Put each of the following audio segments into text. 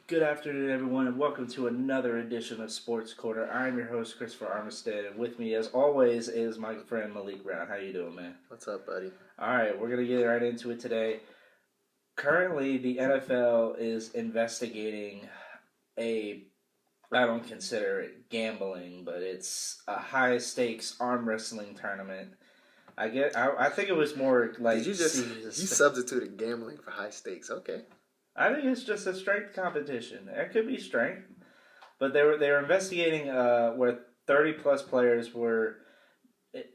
Good afternoon, everyone, and welcome to another edition of Sports Corner. I'm your host, Christopher Armistead, and with me, as always, is my friend Malik Brown. How you doing, man? What's up, buddy? All right, we're going to get right into it today. Currently, the NFL is investigating I don't consider it gambling, but it's a high-stakes arm wrestling tournament. I think it was more like... You substituted gambling for high stakes, okay. I think it's just a strength competition. It could be strength, but they were investigating where 30-plus players were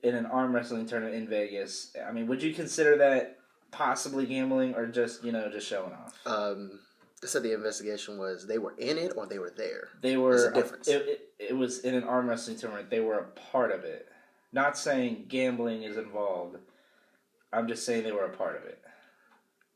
in an arm wrestling tournament in Vegas. I mean, would you consider that possibly gambling or just showing off? They said the investigation was they were in it or they were there. They were. There's a difference. It was in an arm wrestling tournament. They were a part of it. Not saying gambling is involved. I'm just saying they were a part of it.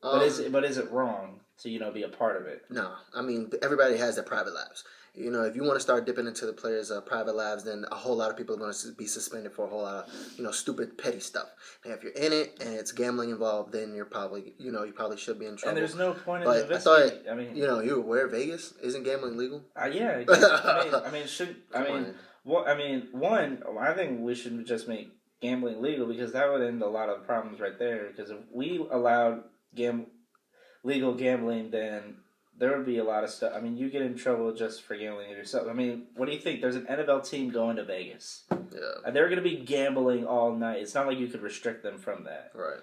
But is it wrong to be a part of it? No, I mean everybody has their private lives. If you want to start dipping into the players' private lives, then a whole lot of people are going to be suspended for a whole lot of stupid petty stuff. And if you're in it and it's gambling involved, then you're probably you probably should be in trouble. And there's no point in investigating. I mean, you're aware Vegas isn't gambling legal? Yeah. I think we should just make gambling legal because that would end a lot of problems right there. Because if we allowed legal gambling, then there would be a lot of stuff. I mean, you get in trouble just for gambling yourself. I mean, what do you think? There's an NFL team going to Vegas. Yeah. They're going to be gambling all night. It's not like you could restrict them from that. Right.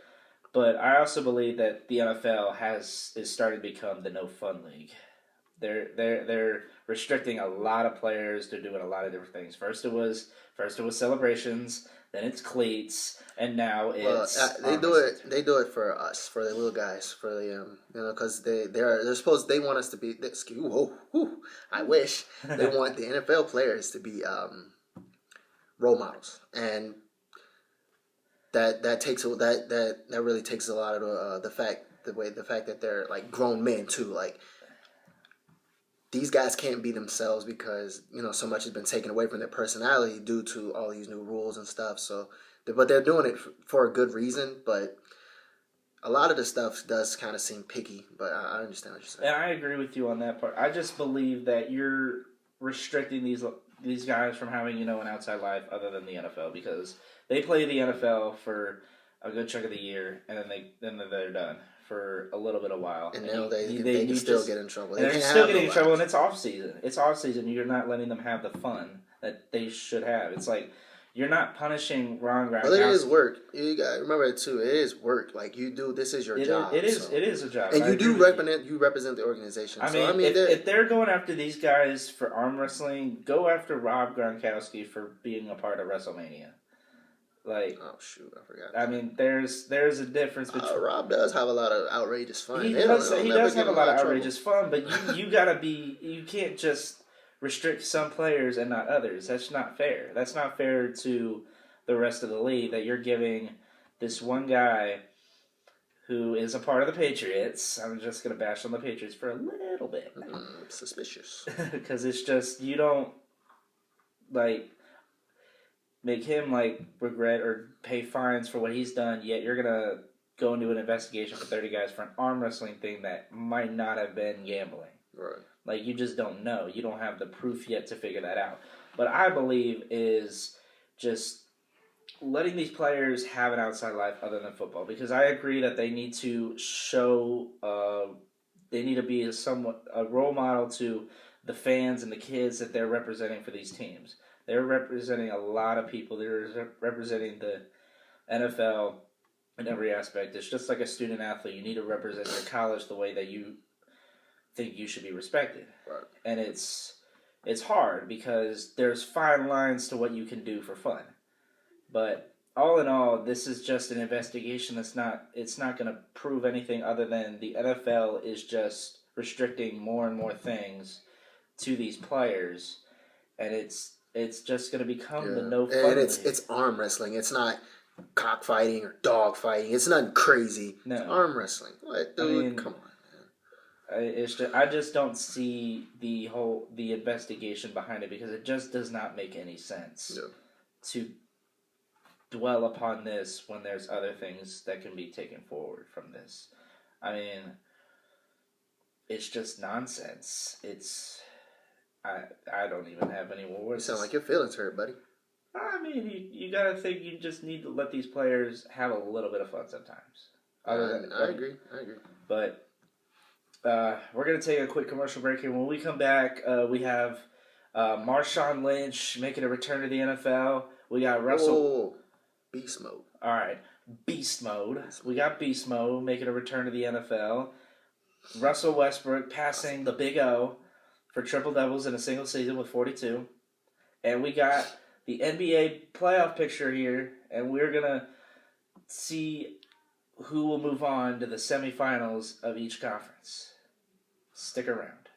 But I also believe that the NFL is starting to become the no fun league. They're restricting a lot of players. They're doing a lot of different things. First it was celebrations, then it's cleats, and now it's they do it for us, for the little guys, for the because they want us to be. I wish they want the NFL players to be role models, and that really takes a lot of the fact that they're like grown men too, like. These guys can't be themselves because, so much has been taken away from their personality due to all these new rules and stuff. So, but they're doing it for a good reason. But a lot of the stuff does kind of seem picky. But I understand what you're saying. And I agree with you on that part. I just believe that you're restricting these guys from having, an outside life other than the NFL because they play the NFL for a good chunk of the year and then they're done for a little bit of while. And now they can still get in trouble. They're still getting in trouble, and it's off season. It's off season. You're not letting them have the fun that they should have. It's like you're not punishing Ron Gronkowski. Well, it is work. You got to remember it too. It is work. Like you do. This is your job. It is a job. And you represent the organization. I mean, if they're going after these guys for arm wrestling, go after Rob Gronkowski for being a part of WrestleMania. Like, oh shoot, I forgot. I mean, there's a difference between. Rob does have a lot of outrageous fun. He does have a lot of outrageous fun, but you gotta be. You can't just restrict some players and not others. That's not fair. That's not fair to the rest of the league. That you're giving this one guy who is a part of the Patriots. I'm just gonna bash on the Patriots for a little bit. Suspicious, because it's just you don't like. Make him regret or pay fines for what he's done, yet you're gonna go into an investigation for 30 guys for an arm wrestling thing that might not have been gambling. Right. Like you just don't know. You don't have the proof yet to figure that out. What I believe is just letting these players have an outside life other than football. Because I agree that they need to show they need to be a role model to the fans and the kids that they're representing for these teams. They're representing a lot of people. They're representing the NFL in every aspect. It's just like a student athlete. You need to represent your college the way that you think you should be respected. Right. And it's hard because there's fine lines to what you can do for fun. But all in all, this is just an investigation. It's not going to prove anything other than the NFL is just restricting more and more things to these players, and it's just going to become the no fun. And it's arm wrestling. It's not cockfighting or dog fighting. It's nothing crazy. No. It's arm wrestling. What, dude? I mean, come on, man. I just don't see the investigation behind it because it just does not make any sense to dwell upon this when there's other things that can be taken forward from this. I mean, it's just nonsense. I don't even have any more You words. sound like your feelings hurt, buddy. I mean, you gotta think you just need to let these players have a little bit of fun sometimes. I agree. But we're gonna take a quick commercial break here. When we come back, we have Marshawn Lynch making a return to the NFL. We got Russell. Whoa. Beast mode. All right, beast mode. We got beast mode making a return to the NFL. Russell Westbrook passing the Big O for triple doubles in a single season with 42, and we got the NBA playoff picture here, and we're gonna see who will move on to the semifinals of each conference. Stick around.